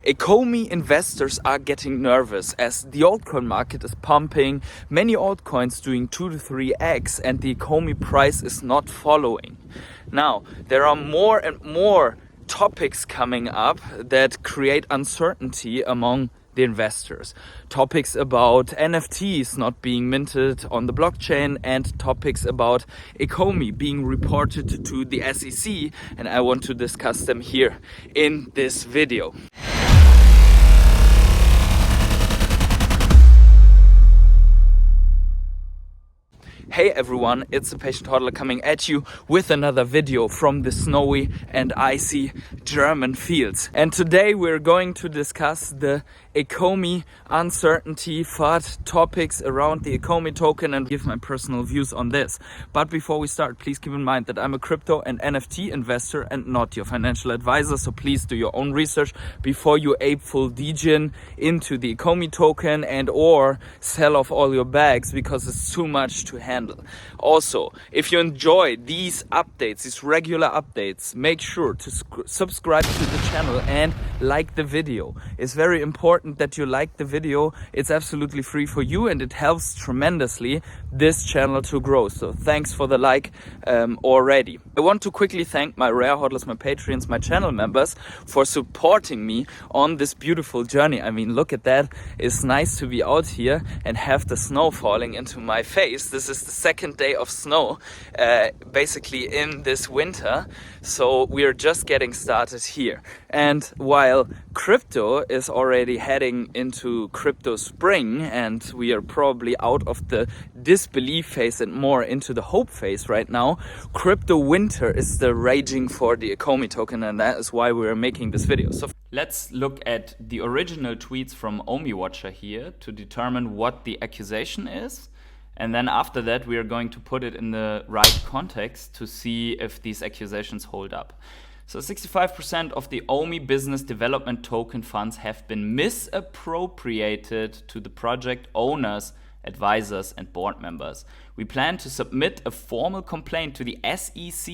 Ecomi investors are getting nervous as the altcoin market is pumping, many altcoins doing 2 to 3x, and the Ecomi price is not following. Now, there are more and more topics coming up that create uncertainty among the investors. Topics about NFTs not being minted on the blockchain and topics about Ecomi being reported to the SEC, and I want to discuss them here in this video. Hey everyone, it's the Patient Hodler coming at you with another video from the snowy and icy German fields. And today we're going to discuss the Ecomi uncertainty, FUD topics around the Ecomi token and give my personal views on this. But before we start, please keep in mind that I'm a crypto and NFT investor and not your financial advisor. So please do your own research before you ape full degen into the Ecomi token and or sell off all your bags because it's too much to handle. Also, if you enjoy these updates, these regular updates, make sure to subscribe to the channel and like the video. It's very important that you like the video. It's absolutely free for you and it helps tremendously this channel to grow. So thanks for the like already. I want to quickly thank my rare hodlers, my Patreons, my channel members for supporting me on this beautiful journey. I mean, look at that. It's nice to be out here and have the snow falling into my face. This is the second day of snow basically in this winter, so we're just getting started here. And while crypto is already heading into crypto spring and we are probably out of the disbelief phase and more into the hope phase right now, crypto winter is still raging for the Ecomi token, and that is why we're making this video. So let's look at the original tweets from Omi Watcher here to determine what the accusation is. And then after that, we are going to put it in the right context to see if these accusations hold up. So 65% of the Omi business development token funds have been misappropriated to the project owners, advisors, and board members. We plan to submit a formal complaint to the SEC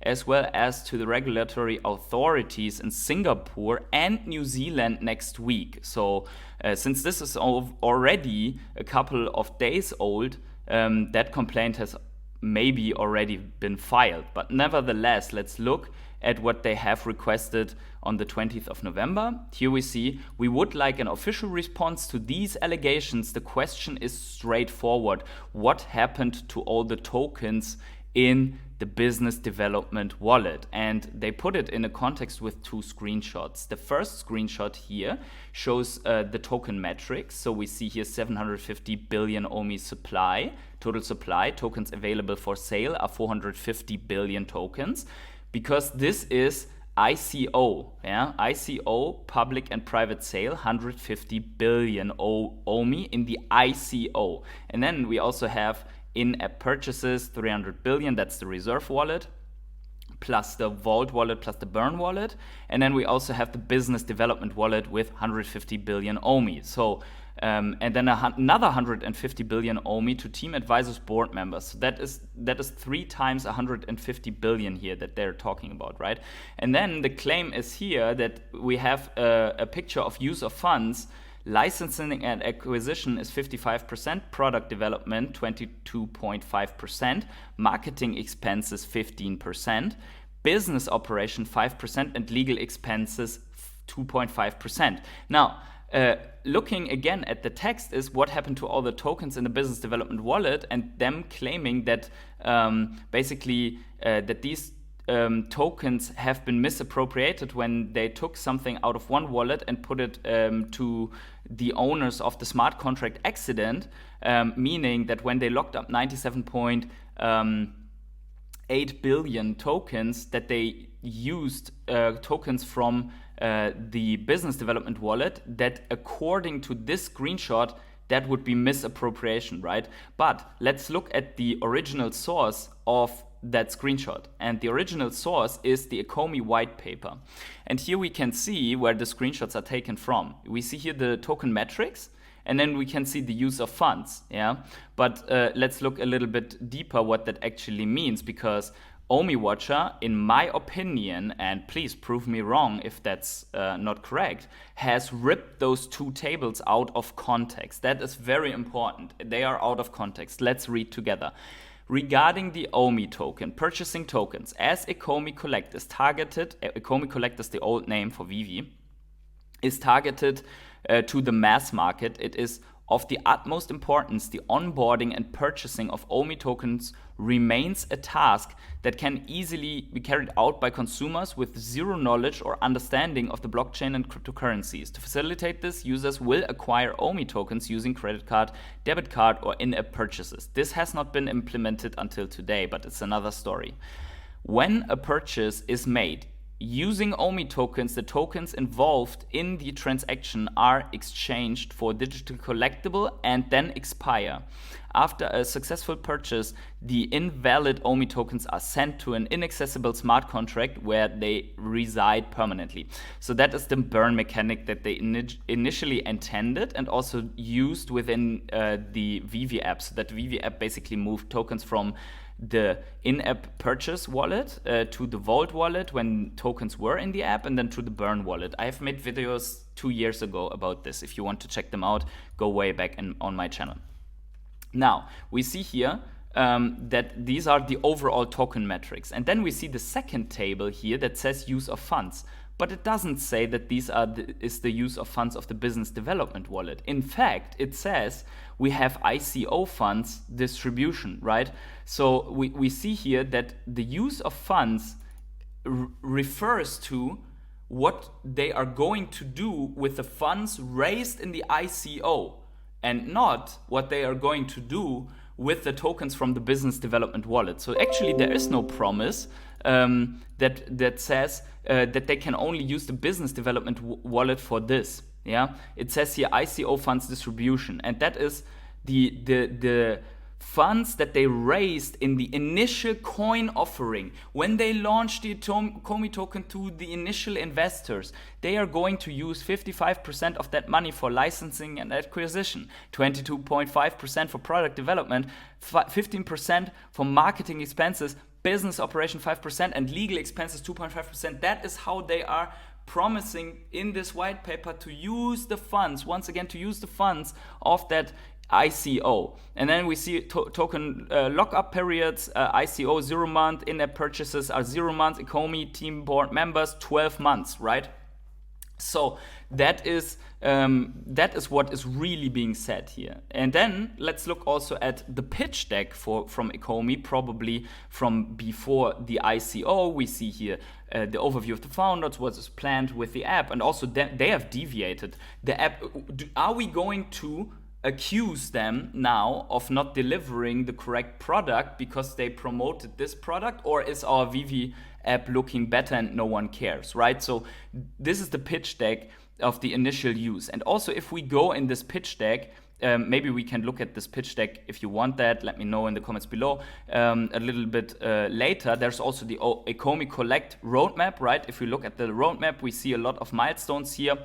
as well as to the regulatory authorities in Singapore and New Zealand next week. So since this is already a couple of days old, that complaint has maybe already been filed. But nevertheless, let's look at what they have requested on the 20th of November. Here we see, we would like an official response to these allegations. The question is straightforward. What happened to all the tokens in the business development wallet? And they put it in a context with two screenshots. The first screenshot here shows the token metrics. So we see here 750 billion Omi supply, total supply. Tokens available for sale are 450 billion tokens. Because this is ICO, ICO, public and private sale, 150 billion Omi in the ICO. And then we also have in-app purchases, 300 billion, that's the reserve wallet, plus the vault wallet, plus the burn wallet. And then we also have the business development wallet with 150 billion Omi. So, and then another 150 billion Omi to team advisors, board members. So that is 3 times 150 billion here that they're talking about, right? And then the claim is here that we have a picture of use of funds. Licensing and acquisition is 55%, product development 22.5%, marketing expenses 15%, business operation 5%, and legal expenses 2.5%. Now, looking again at the text is what happened to all the tokens in the business development wallet, and them claiming that basically that these tokens have been misappropriated when they took something out of one wallet and put it to the owners of the smart contract accident, meaning that when they locked up 97.8 billion tokens, that they used tokens from the business development wallet, that according to this screenshot, that would be misappropriation, right? But let's look at the original source of that screenshot. And the original source is the Ecomi white paper. And here we can see where the screenshots are taken from. We see here the token metrics, and then we can see the use of funds, yeah? But let's look a little bit deeper what that actually means, because Omi Watcher, in my opinion, and please prove me wrong if that's not correct, has ripped those two tables out of context. That is very important. They are out of context. Let's read together. Regarding the Omi token, purchasing tokens as Ecomi Collect is targeted, Ecomi Collect is the old name for veve, is targeted to the mass market. It is of the utmost importance. The onboarding and purchasing of Omi tokens remains a task that can easily be carried out by consumers with zero knowledge or understanding of the blockchain and cryptocurrencies. To facilitate this, users will acquire Omi tokens using credit card, debit card, or in-app purchases. This has not been implemented until today, but it's another story. When a purchase is made using Omi tokens, the tokens involved in the transaction are exchanged for digital collectible and then expire. After a successful purchase, the invalid Omi tokens are sent to an inaccessible smart contract where they reside permanently. So that is the burn mechanic that they initially intended and also used within the veve app. So that veve app basically moved tokens from the in-app purchase wallet to the Vault wallet when tokens were in the app, and then to the burn wallet. I have made videos 2 years ago about this. If you want to check them out, go way back on my channel. Now, we see here that these are the overall token metrics. And then we see the second table here that says use of funds. But it doesn't say that these is the use of funds of the business development wallet. In fact, it says we have ICO funds distribution, right? So we see here that the use of funds refers to what they are going to do with the funds raised in the ICO, and not what they are going to do with the tokens from the business development wallet. So actually there is no promise that says that they can only use the business development wallet for this. Yeah, it says here ICO funds distribution, and that is the funds that they raised in the initial coin offering. When they launched the Ecomi token to the initial investors, they are going to use 55% of that money for licensing and acquisition, 22.5% for product development, 15% for marketing expenses, business operation 5%, and legal expenses 2.5%. That is how they are promising in this white paper to use the funds, once again, to use the funds of that ICO. And then we see token lockup periods, ICO 0 month, in-app purchases are 0 months, Ecomi team board members 12 months, right? So that is what is really being said here. And then let's look also at the pitch deck from Ecomi, probably from before the ICO. We see here the overview of the founders, what is planned with the app, and also they have deviated the app. Are we going to accuse them now of not delivering the correct product because they promoted this product, or is our veve app looking better and no one cares, right? So this is the pitch deck of the initial use. And also if we go in this pitch deck, maybe we can look at this pitch deck if you want that, let me know in the comments below a little bit later. There's also the Ecomi Collect roadmap, right? If we look at the roadmap, we see a lot of milestones here,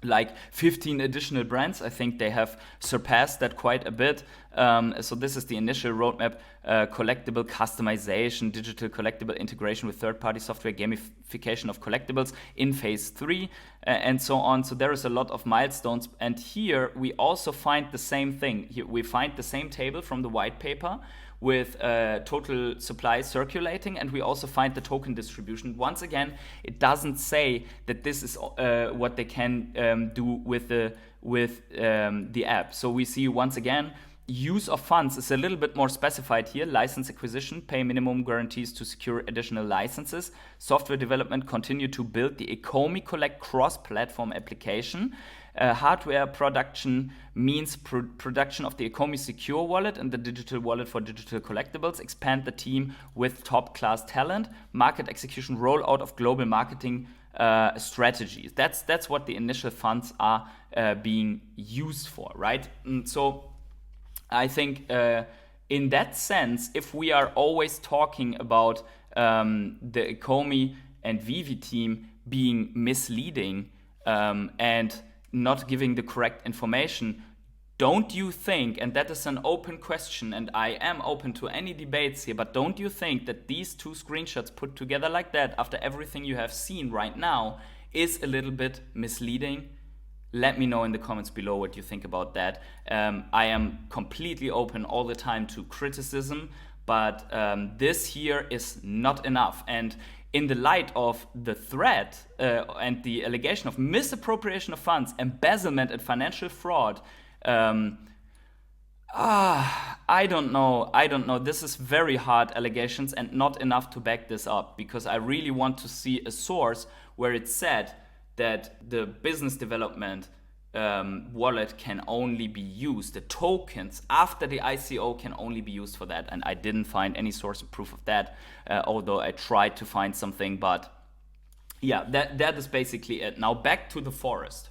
like 15 additional brands. I think they have surpassed that quite a bit. So this is the initial roadmap: collectible customization, digital collectible integration with third-party software, gamification of collectibles in phase 3, and so on. So there is a lot of milestones. And here we also find the same thing. Here we find the same table from the white paper with total supply circulating, and we also find the token distribution. Once again, it doesn't say that this is what they can do with the app. So we see once again, use of funds is a little bit more specified here. License acquisition, pay minimum guarantees to secure additional licenses. Software development, continue to build the Ecomi Collect cross-platform application. Hardware production means production of the Ecomi Secure wallet and the digital wallet for digital collectibles. Expand the team with top-class talent. Market execution, rollout of global marketing strategies. That's what the initial funds are being used for, right? So I think in that sense, if we are always talking about the Ecomi and veve team being misleading and not giving the correct information, don't you think, and that is an open question, and I am open to any debates here, but don't you think that these two screenshots put together like that after everything you have seen right now is a little bit misleading? Let me know in the comments below what you think about that. I am completely open all the time to criticism, but this here is not enough. And in the light of the threat and the allegation of misappropriation of funds, embezzlement and financial fraud, I don't know. This is very hard allegations and not enough to back this up, because I really want to see a source where it said that the business development wallet can only be used, the tokens after the ICO can only be used for that. And I didn't find any source of proof of that, although I tried to find something. But yeah, that is basically it. Now back to the forest.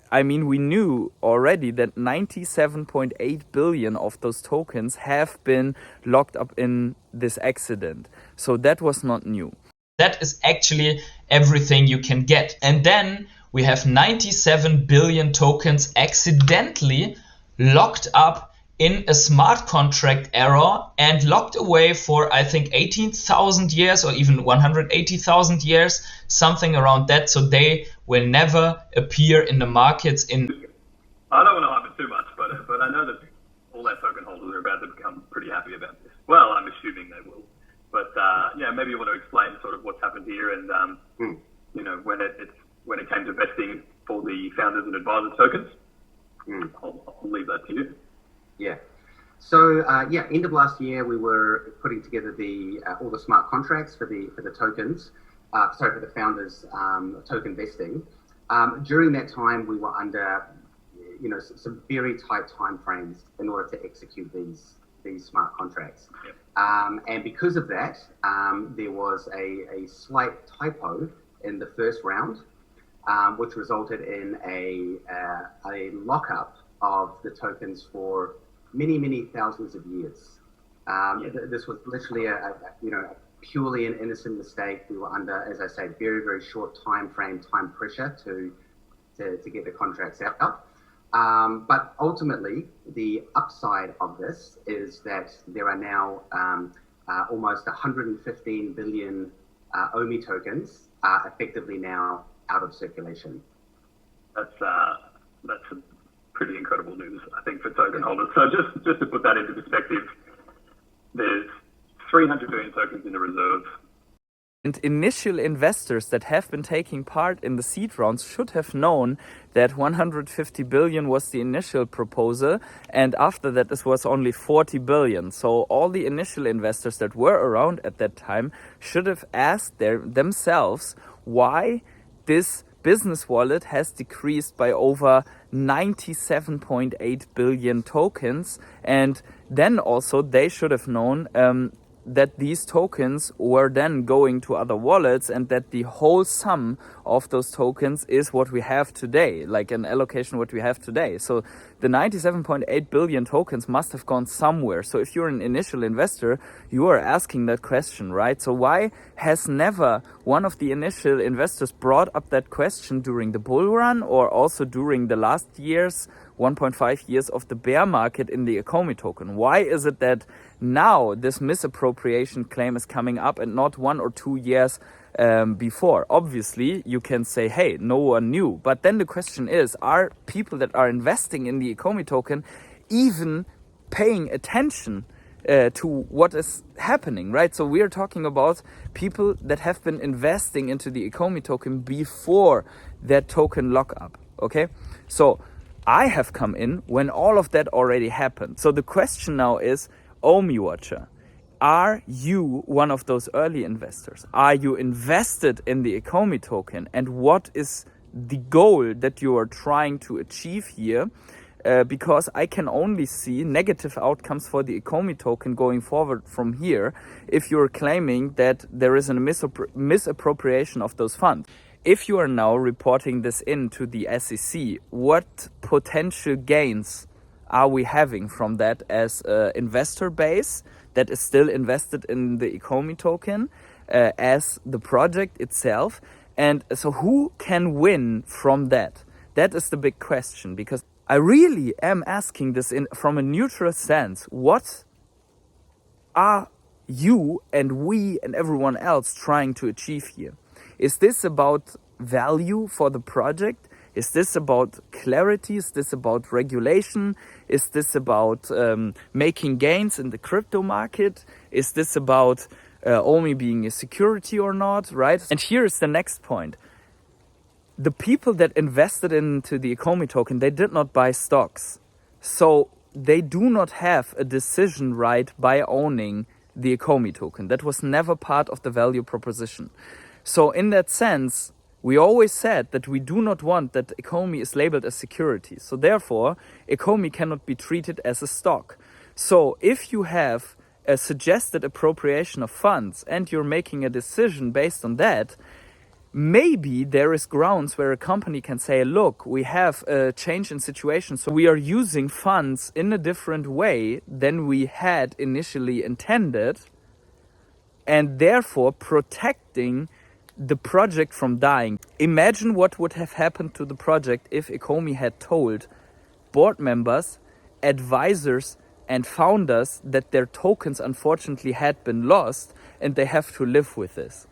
I mean, we knew already that 97.8 billion of those tokens have been locked up in this accident. So that was not new. That is actually everything you can get. And then we have 97 billion tokens accidentally locked up in a smart contract error and locked away for, I think, 18,000 years or even 180,000 years, something around that. So they will never appear in the markets. I don't want to hype it too much, but I know that all their token holders are about to become pretty happy about this. Well, I'm assuming they will. But yeah, maybe you want to explain sort of what's happened here and you know, when it came to vesting for the founders and advisors tokens. I'll leave that to you. Yeah. So yeah, end of last year we were putting together all the smart contracts for the tokens. For the founders token vesting. During that time, we were under, you know, some very tight time frames in order to execute these smart contracts. Yep. And because of that, there was a slight typo in the first round, which resulted in a lockup of the tokens for many thousands of years. This was literally a purely an innocent mistake. We were under, as I say, very short time pressure to get the contracts out. But ultimately, the upside of this is that there are now almost 115 billion OMI tokens effectively now out of circulation. That's a pretty incredible news, I think, for token holders. So just to put that into perspective, there's 300 billion tokens in the reserve. And initial investors that have been taking part in the seed rounds should have known that 150 billion was the initial proposal, and after that this was only 40 billion. So all the initial investors that were around at that time should have asked themselves why this business wallet has decreased by over 97.8 billion tokens, and then also they should have known that these tokens were then going to other wallets, and that the whole sum of those tokens is what we have today, like an allocation what we have today. So the 97.8 billion tokens must have gone somewhere. So if you're an initial investor, you are asking that question, right? So why has never one of the initial investors brought up that question during the bull run, or also during the last years, 1.5 years of the bear market in the Ecomi token? Why is it that now this misappropriation claim is coming up and not 1 or 2 years before? Obviously, you can say, hey, no one knew. But then the question is, are people that are investing in the Ecomi token even paying attention to what is happening, right? So we're talking about people that have been investing into the Ecomi token before that token lockup, okay? So I have come in when all of that already happened. So the question now is, OMI Watcher, are you one of those early investors? Are you invested in the Ecomi token? And what is the goal that you are trying to achieve here? Because I can only see negative outcomes for the Ecomi token going forward from here if you're claiming that there is a misappropriation of those funds. If you are now reporting this in to the SEC, what potential gains are we having from that as an investor base that is still invested in the Ecomi token, as the project itself? And so who can win from that? That is the big question, because I really am asking this from a neutral stance. What are you and we and everyone else trying to achieve here? Is this about value for the project? Is this about clarity? Is this about regulation? Is this about making gains in the crypto market? Is this about Omi being a security or not, right? And here is the next point. The people that invested into the Ecomi token, they did not buy stocks. So they do not have a decision right by owning the Ecomi token. That was never part of the value proposition. So in that sense, we always said that we do not want that Ecomi is labeled as security. So therefore, Ecomi cannot be treated as a stock. So if you have a suggested appropriation of funds and you're making a decision based on that, maybe there is grounds where a company can say, look, we have a change in situation, so we are using funds in a different way than we had initially intended, and therefore protecting the project from dying. Imagine what would have happened to the project if Ecomi had told board members, advisors, and founders that their tokens unfortunately had been lost and they have to live with this.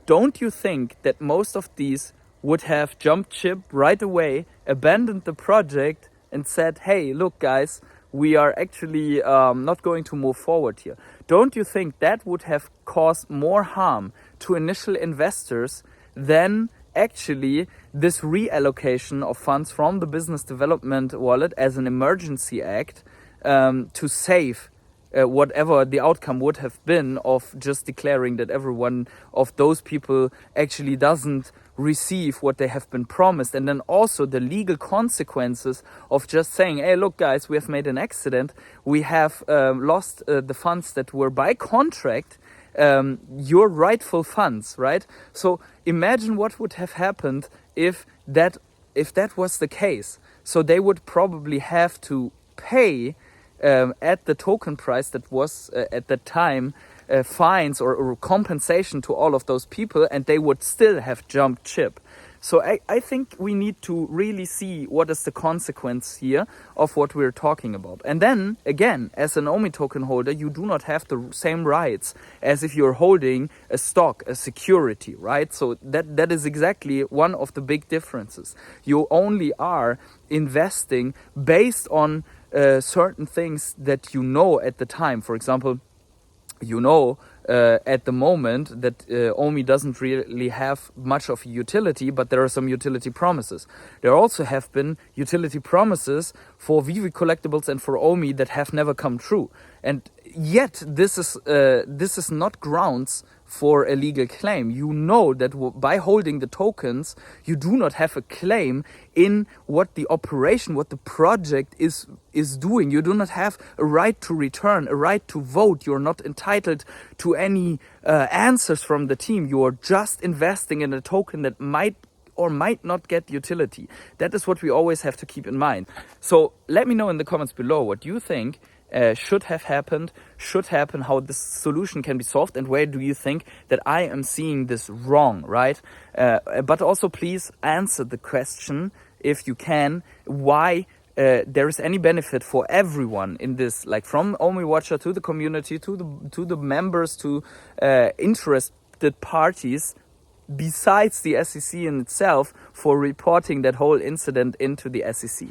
Don't you think that most of these would have jumped ship right away, abandoned the project and said, hey, look guys, we are actually not going to move forward here? Don't you think that would have caused more harm to initial investors than actually this reallocation of funds from the business development wallet as an emergency act to save whatever the outcome would have been of just declaring that everyone of those people actually doesn't receive what they have been promised, and then also the legal consequences of just saying, hey, look guys, we have made an accident, we have lost the funds that were by contract your rightful funds, right? So imagine what would have happened if that was the case. So they would probably have to pay at the token price that was at the time fines or compensation to all of those people, and they would still have jumped ship. So I think we need to really see what is the consequence here of what we're talking about. And then, again, as an Omi token holder, you do not have the same rights as if you're holding a stock, a security, right? So that is exactly one of the big differences. You only are investing based on certain things that you know at the time. For example, you know at the moment that Omi doesn't really have much of a utility, but there are some utility promises. There also have been utility promises for veve collectibles and for Omi that have never come true. And yet this is not grounds for a legal claim. You know that by holding the tokens, you do not have a claim in what the operation, what the project is doing. You do not have a right to return, a right to vote. You're not entitled to any answers from the team. You are just investing in a token that might or might not get utility. That is what we always have to keep in mind. So let me know in the comments below what you think should have happened, should happen, how this solution can be solved, and where do you think that I am seeing this wrong, right? But also please answer the question, if you can, why there is any benefit for everyone in this, like from Omi Watcher to the community, to the members, to interested parties, besides the SEC in itself, for reporting that whole incident into the SEC.